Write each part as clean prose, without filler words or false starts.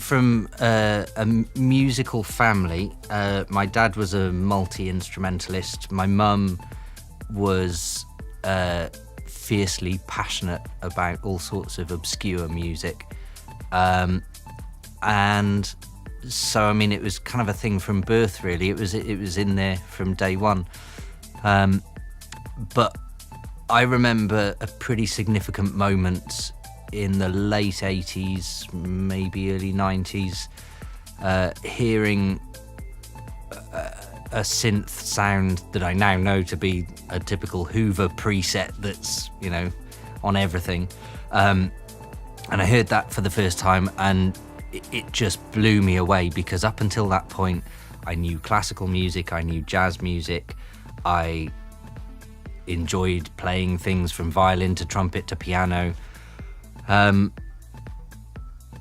from a musical family. My dad was a multi-instrumentalist. My mum was fiercely passionate about all sorts of obscure music. And so, I mean, it was kind of a thing from birth, really. It was in there from day one. But I remember a pretty significant moment in the late 80s, maybe early 90s, hearing a synth sound that I now know to be a typical Hoover preset that's, you know, on everything. And I heard that for the first time, and it just blew me away, because up until that point, I knew classical music, I knew jazz music, I enjoyed playing things from violin to trumpet to piano.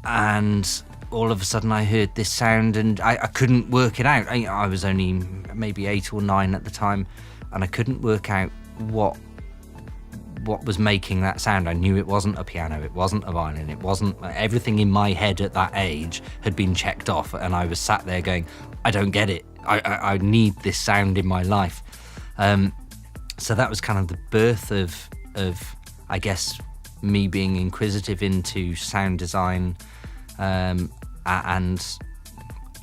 And all of a sudden I heard this sound, and I couldn't work it out. I was only maybe 8 or 9 at the time, and I couldn't work out what was making that sound. I knew it wasn't a piano, it wasn't a violin, it wasn't. Everything in my head at that age had been checked off, and I was sat there going, I don't get it. I need this sound in my life. So that was kind of the birth of I guess, me being inquisitive into sound design and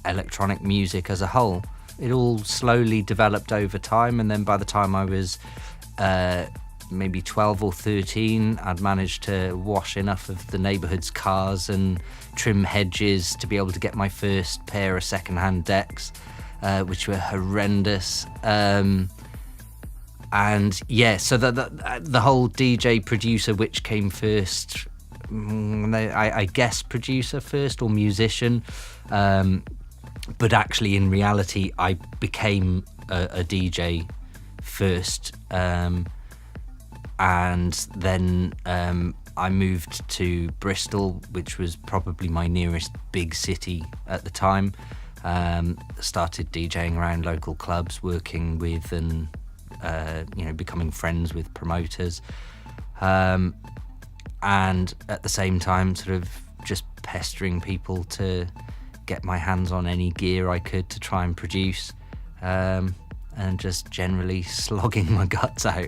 electronic music as a whole. It all slowly developed over time, and then by the time I was maybe 12 or 13, I'd managed to wash enough of the neighbourhood's cars and trim hedges to be able to get my first pair of second-hand decks, which were horrendous. And yeah, so the whole DJ producer, which came first, I guess producer first or musician, but actually in reality I became a DJ first, and then I moved to Bristol, which was probably my nearest big city at the time. Started DJing around local clubs, working with and becoming friends with promoters, and at the same time sort of just pestering people to get my hands on any gear I could to try and produce, and just generally slogging my guts out.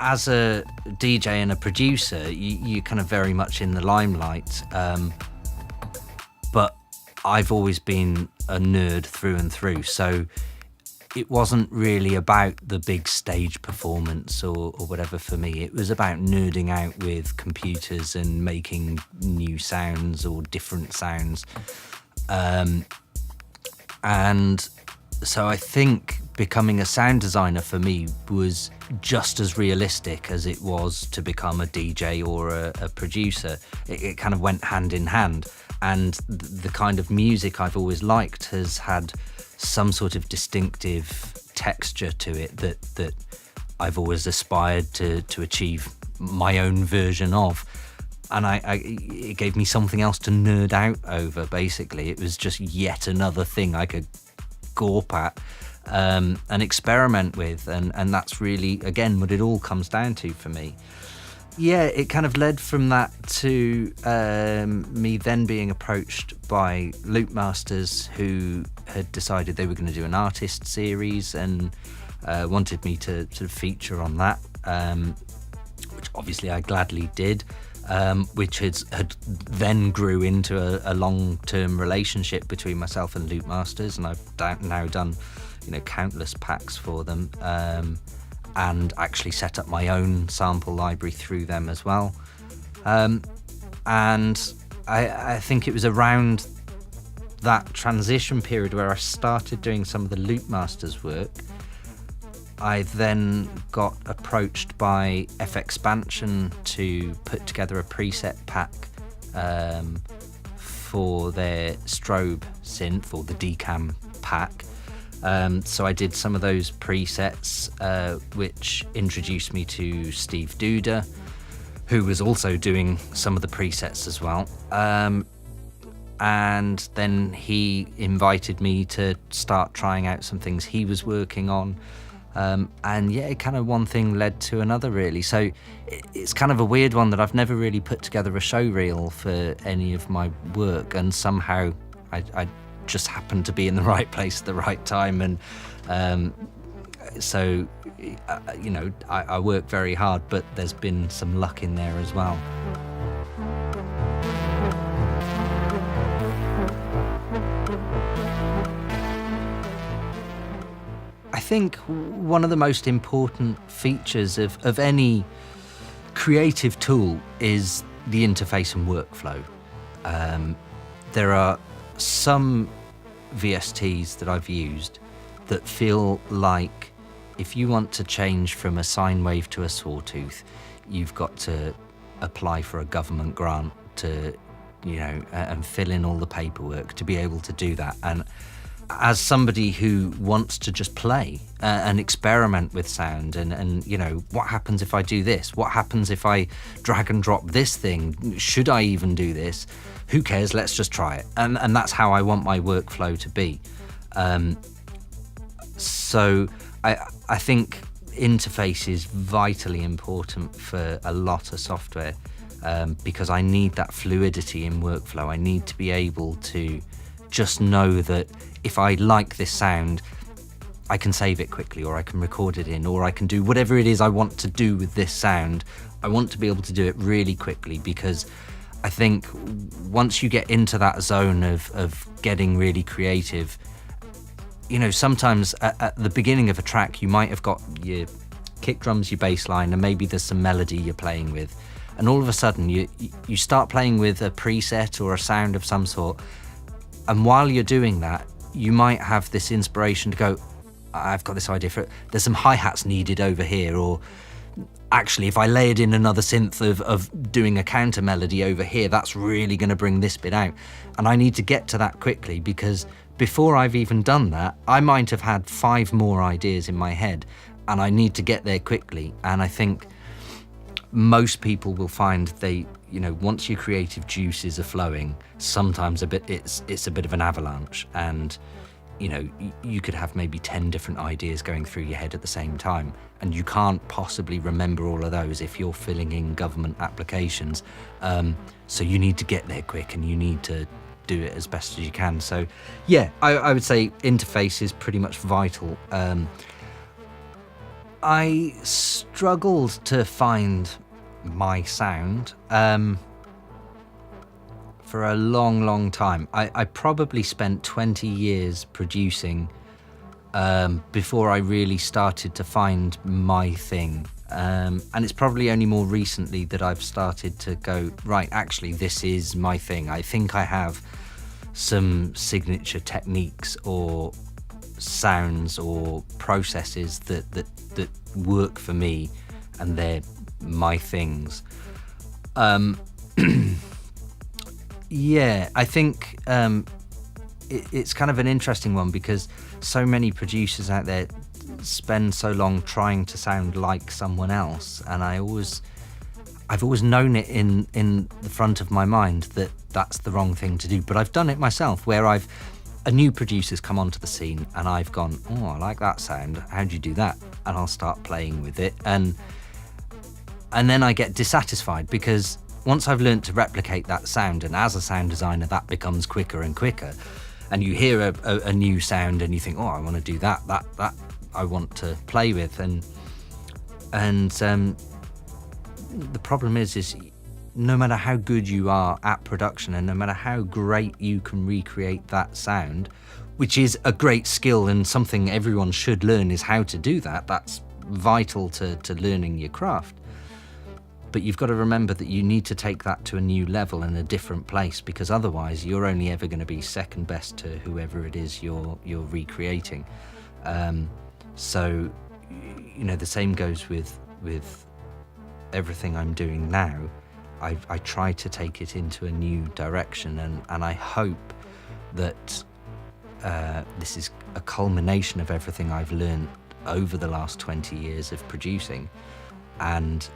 As a DJ and a producer, you're kind of very much in the limelight, but I've always been a nerd through and through, so it wasn't really about the big stage performance or whatever for me. It was about nerding out with computers and making new sounds or different sounds. And so I think becoming a sound designer for me was just as realistic as it was to become a DJ or a producer. It kind of went hand in hand, and the kind of music I've always liked has had some sort of distinctive texture to it that I've always aspired to achieve my own version of. And it gave me something else to nerd out over, basically. It was just yet another thing I could gawp at and experiment with, and that's really, again, what it all comes down to for me. Yeah, it kind of led from that to me then being approached by Loopmasters, who had decided they were going to do an artist series and wanted me to sort of feature on that, which obviously I gladly did, which had then grew into a long-term relationship between myself and Loopmasters, and I've now done countless packs for them, and actually set up my own sample library through them as well. And I think it was around that transition period where I started doing some of the Loopmasters work. I then got approached by F-Expansion to put together a preset pack for their strobe synth, or the Decam pack. So I did some of those presets, which introduced me to Steve Duda, who was also doing some of the presets as well. And then he invited me to start trying out some things he was working on. And yeah, kind of one thing led to another, really. So it's kind of a weird one that I've never really put together a show reel for any of my work, and somehow I just happened to be in the right place at the right time. And so, you know, I work very hard, but there's been some luck in there as well. I think one of the most important features of any creative tool is the interface and workflow. There are some VSTs that I've used that feel like if you want to change from a sine wave to a sawtooth, you've got to apply for a government grant to, you know, and fill in all the paperwork to be able to do that. And as somebody who wants to just play and experiment with sound and, you know, what happens if I do this? What happens if I drag and drop this thing? Should I even do this? Who cares? Let's just try it. And that's how I want my workflow to be. So I think interface is vitally important for a lot of software, because I need that fluidity in workflow. I need to be able to just know that if I like this sound, I can save it quickly, or I can record it in, or I can do whatever it is I want to do with this sound. I want to be able to do it really quickly, because I think once you get into that zone of getting really creative, you know, sometimes at the beginning of a track, you might have got your kick drums, your bass line, and maybe there's some melody you're playing with. And all of a sudden you start playing with a preset or a sound of some sort. And while you're doing that, you might have this inspiration to go, I've got this idea for, there's some hi-hats needed over here, or actually if I layered in another synth of doing a counter melody over here, that's really going to bring this bit out. And I need to get to that quickly, because before I've even done that, I might have had 5 more ideas in my head, and I need to get there quickly. And I think most people will find they, you know, once your creative juices are flowing, sometimes it's a bit of an avalanche, and you know, you could have maybe 10 different ideas going through your head at the same time, and you can't possibly remember all of those if you're filling in government applications. So you need to get there quick, and you need to do it as best as you can. So yeah, I would say interface is pretty much vital. I struggled to find my sound for a long time. I probably spent 20 years producing before I really started to find my thing. And it's probably only more recently that I've started to go, right, actually this is my thing. I think I have some signature techniques or sounds or processes that work for me, and they're my things. Yeah, I think it's kind of an interesting one, because so many producers out there spend so long trying to sound like someone else, and I've always known it in the front of my mind that that's the wrong thing to do. But I've done it myself, where a new producer's come onto the scene and I've gone, oh, I like that sound, how'd you do that? And I'll start playing with it, and then I get dissatisfied, because once I've learned to replicate that sound, and as a sound designer that becomes quicker and quicker, and you hear a new sound and you think, oh, I want to do that I want to play with, and the problem is no matter how good you are at production, and no matter how great you can recreate that sound, which is a great skill and something everyone should learn, is how to do that. That's vital to learning your craft. But you've got to remember that you need to take that to a new level and a different place, because otherwise you're only ever going to be second best to whoever it is you're recreating. So, you know, the same goes with everything I'm doing now. I try to take it into a new direction, and I hope that this is a culmination of everything I've learned over the last 20 years of producing, and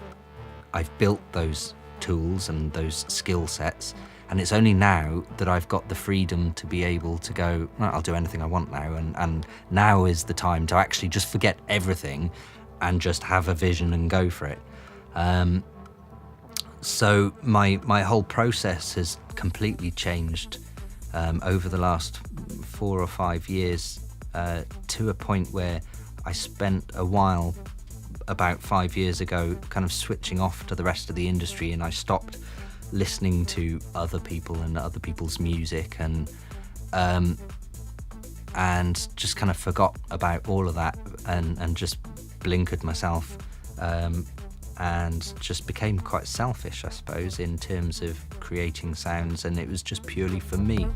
I've built those tools and those skill sets. And it's only now that I've got the freedom to be able to go, well, I'll do anything I want now. And now is the time to actually just forget everything and just have a vision and go for it. So my whole process has completely changed over the last 4 or 5 years, to a point where I spent a while about 5 years ago kind of switching off to the rest of the industry, and I stopped listening to other people and other people's music, and just kind of forgot about all of that, and just blinkered myself, and just became quite selfish, I suppose, in terms of creating sounds, and it was just purely for me.